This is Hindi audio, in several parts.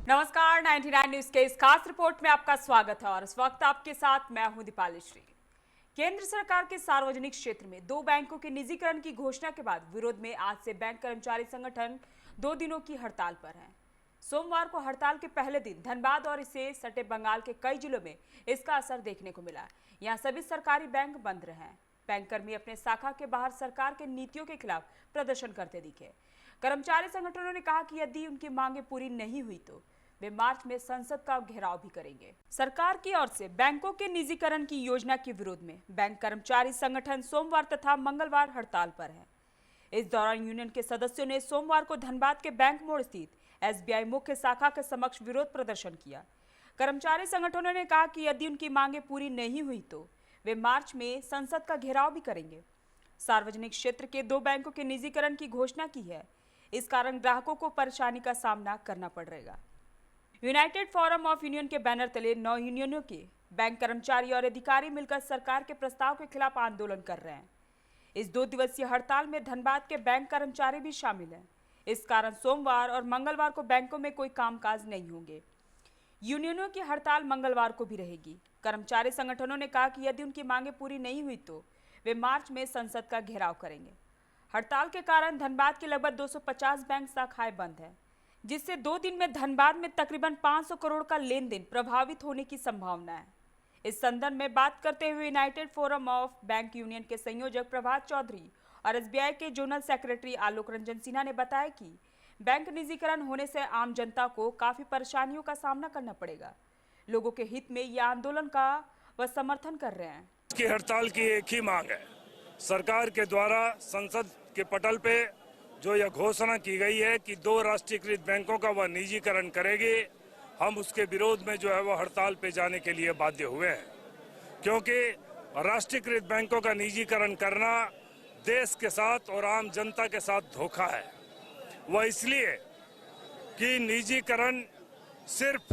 नमस्कार, 99 न्यूज के इस खास रिपोर्ट में आपका स्वागत है और इस वक्त आपके साथ मैं हूं दीपाली श्री। केंद्र सरकार के सार्वजनिक क्षेत्र में 2 बैंकों के निजीकरण की घोषणा के बाद विरोध में आज से बैंक कर्मचारी संगठन 2 दिनों की हड़ताल पर है। सोमवार को हड़ताल के पहले दिन धनबाद और इससे सटे बंगाल के कई जिलों में इसका असर देखने को मिला। यहाँ सभी सरकारी बैंक बंद रहे। बैंक कर्मी अपने शाखा के बाहर सरकार के नीतियों के खिलाफ प्रदर्शन करते दिखे। कर्मचारी संगठनों ने कहा कि यदि उनकी मांगे पूरी नहीं हुई तो वे मार्च में संसद का घेराव भी करेंगे। सरकार की ओर से बैंकों के निजीकरण की योजना के विरोध में बैंक कर्मचारी संगठन सोमवार तथा मंगलवार हड़ताल पर है। इस दौरान यूनियन के सदस्यों ने सोमवार को धनबाद के बैंक मोड़ स्थित एसबीआई मुख्य शाखा के समक्ष विरोध प्रदर्शन किया। कर्मचारी संगठनों ने कहा कि यदि उनकी मांगे पूरी नहीं हुई तो वे मार्च में संसद का घेराव भी करेंगे। सार्वजनिक क्षेत्र के 2 बैंकों के निजीकरण की घोषणा की है, इस कारण ग्राहकों को परेशानी का सामना करना पड़ रहेगा। यूनाइटेड फोरम ऑफ यूनियन के बैनर तले 9 यूनियनों के बैंक कर्मचारी और अधिकारी मिलकर सरकार के प्रस्ताव के खिलाफ आंदोलन कर रहे हैं। इस 2 दिवसीय हड़ताल में धनबाद के बैंक कर्मचारी भी शामिल हैं। इस कारण सोमवार और मंगलवार को बैंकों में कोई कामकाज नहीं होंगे। यूनियनों की हड़ताल मंगलवार को भी रहेगी। कर्मचारी संगठनों ने कहा कि यदि उनकी मांगे पूरी नहीं हुई तो वे मार्च में संसद का घेराव करेंगे। हड़ताल के कारण धनबाद की लगभग 250 बैंक शाखाएं बंद है, जिससे 2 दिन में धनबाद में तकरीबन 500 करोड़ का लेन देन प्रभावित होने की संभावना है। इस संदर्भ में बात करते हुए United forum of bank union के संयोजक प्रभात चौधरी और एसबीआई के जोनल सेक्रेटरी आलोक रंजन सिन्हा ने बताया कि बैंक निजीकरण होने से आम जनता को काफी परेशानियों का सामना करना पड़ेगा। लोगों के हित में यह आंदोलन का वह समर्थन कर रहे हैं। की हड़ताल की एक ही मांग है, सरकार के द्वारा संसद के पटल पे जो यह घोषणा की गई है कि 2 राष्ट्रीयकृत बैंकों का वह निजीकरण करेगी, हम उसके विरोध में जो है वह हड़ताल पे जाने के लिए बाध्य हुए हैं, क्योंकि राष्ट्रीयकृत बैंकों का निजीकरण करना देश के साथ और आम जनता के साथ धोखा है। वह इसलिए कि निजीकरण सिर्फ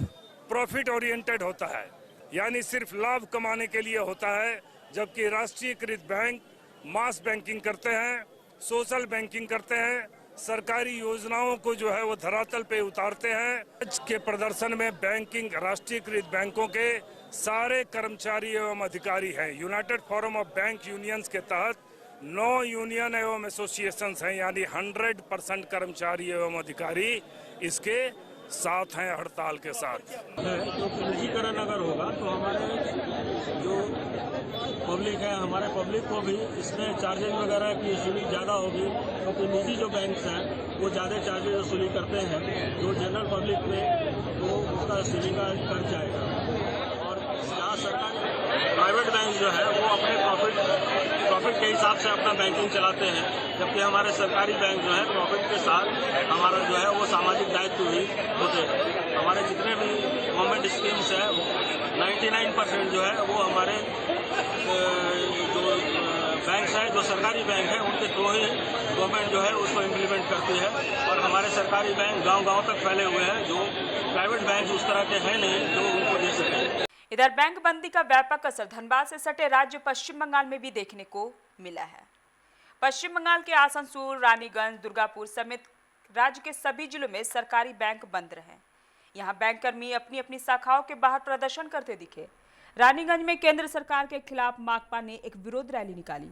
प्रॉफिट ओरिएंटेड होता है, यानी सिर्फ लाभ कमाने के लिए होता है, जबकि राष्ट्रीयकृत बैंक मास बैंकिंग करते हैं, सोशल बैंकिंग करते हैं, सरकारी योजनाओं को जो है वो धरातल पे उतारते हैं। आज के प्रदर्शन में बैंकिंग राष्ट्रीयकृत बैंकों के सारे कर्मचारी एवं अधिकारी हैं। United forum of bank unions के तहत 9 यूनियन एवं एसोसिएशंस हैं, यानी 100% कर्मचारी एवं अधिकारी इसके साथ हैं हड़ताल के साथ। तो निजीकरण अगर होगा तो हमारे जो पब्लिक है, हमारे पब्लिक को भी इसमें चार्जेज वगैरह की वसूली ज़्यादा होगी, क्योंकि निजी जो बैंक्स हैं वो ज़्यादा चार्जेज वसूली करते हैं, जो जनरल पब्लिक में वो उसका वसूली का कर जाएगा। और जहाँ सरकार प्राइवेट बैंक जो है वो अपने प्रॉफिट के हिसाब से अपना बैंकिंग चलाते हैं, जबकि हमारे सरकारी बैंक जो है प्रॉफिट के साथ हमारा जो है वो सामाजिक दायित्व भी होते हैं। हमारे जितने भी गवर्नमेंट स्कीम्स है 99% जो है वो हमारे जो बैंक्स हैं, जो सरकारी बैंक है, उनके थ्रू ही गवर्नमेंट जो है उसको इम्प्लीमेंट करती है। और हमारे सरकारी बैंक गांव-गांव तक फैले हुए हैं, जो प्राइवेट बैंक उस तरह के हैं नहीं जो उनको दे सकें। इधर बैंक बंदी का व्यापक असर धनबाद से सटे राज्य पश्चिम बंगाल में भी देखने को मिला है। पश्चिम बंगाल के आसनसोल, रानीगंज, दुर्गापुर समेत राज्य के सभी जिलों में सरकारी बैंक बंद रहे। यहाँ बैंक कर्मी अपनी अपनी शाखाओं के बाहर प्रदर्शन करते दिखे। रानीगंज में केंद्र सरकार के खिलाफ माकपा ने एक विरोध रैली निकाली।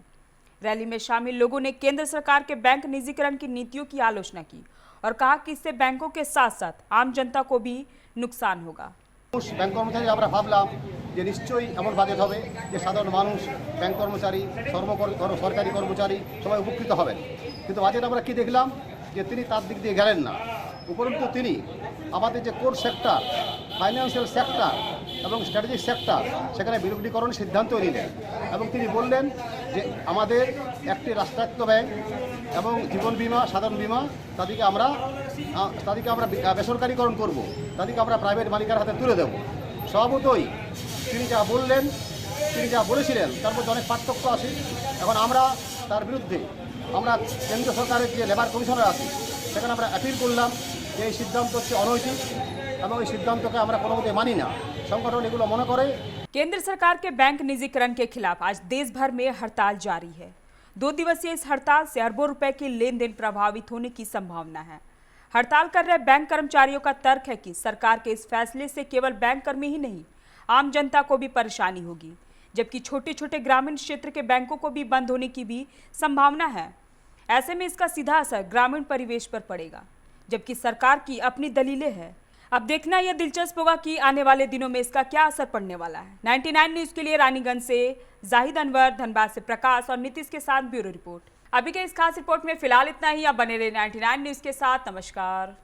रैली में शामिल लोगों ने केंद्र सरकार के बैंक निजीकरण की नीतियों की आलोचना की और कहा कि इससे बैंकों के साथ साथ आम जनता को भी नुकसान होगा। बैंक कर्मचारी আমরা ভাবলাম যে নিশ্চয়ই এমন বাজেট হবে যে সাধারণ মানুষ, ব্যাংক কর্মচারী, সরকারি কর্মচারী সবাই উপকৃত হবেন, কিন্তু বাজেট আমরা কি দেখলাম যে তিনি তার দিক দিয়ে গেলেন না। উপরন্তু তিনি আমাদের যে কোর সেক্টর, ফাইন্যান্সিয়াল সেক্টর এবং স্ট্র্যাটেজিক সেক্টর সেখানে বিলুপ্তিকরণের সিদ্ধান্ত নিলেন এবং তিনি বললেন যে আমাদের একটি রাষ্ট্রায়ত্ত ব্যাংক এবং জীবন বিমা, সাধারণ বিমা তাদেরকে আমরা বেসরকারিকরণ করব, তাদেরকে আমরা প্রাইভেট মালিকের হাতে তুলে দেব। স্বভাবতই তিনি যা বললেন, তিনি যা বলেছিলেন তার মধ্যে অনেক পার্থক্য আছে। এখন আমরা তার বিরুদ্ধে আমরা কেন্দ্র সরকারের যে লেবার কমিশনার আছে সেখানে আমরা অ্যাপিল করলাম যে এই সিদ্ধান্ত হচ্ছে অনৈতিক এবং এই সিদ্ধান্তকে আমরা কোনোমতে মানি না। সংগঠন এগুলো মনে করে। केंद्र सरकार के बैंक निजीकरण के खिलाफ आज देश भर में हड़ताल जारी है। 2 दिवसीय इस हड़ताल से अरबों रुपए के लेन देन प्रभावित होने की संभावना है। हड़ताल कर रहे बैंक कर्मचारियों का तर्क है कि सरकार के इस फैसले से केवल बैंक कर्मी ही नहीं, आम जनता को भी परेशानी होगी, जबकि छोटे छोटे ग्रामीण क्षेत्र के बैंकों को भी बंद होने की भी संभावना है। ऐसे में इसका सीधा असर ग्रामीण परिवेश पर पड़ेगा, जबकि सरकार की अपनी दलीलें हैं। अब देखना यह दिलचस्प होगा कि आने वाले दिनों में इसका क्या असर पड़ने वाला है। 99 न्यूज़ के लिए रानीगंज से जाहिद अनवर, धनबाद से प्रकाश और नीतीश के साथ ब्यूरो रिपोर्ट। अभी के इस खास रिपोर्ट में फिलहाल इतना ही। आप बने रहे 99 न्यूज़ के साथ। नमस्कार।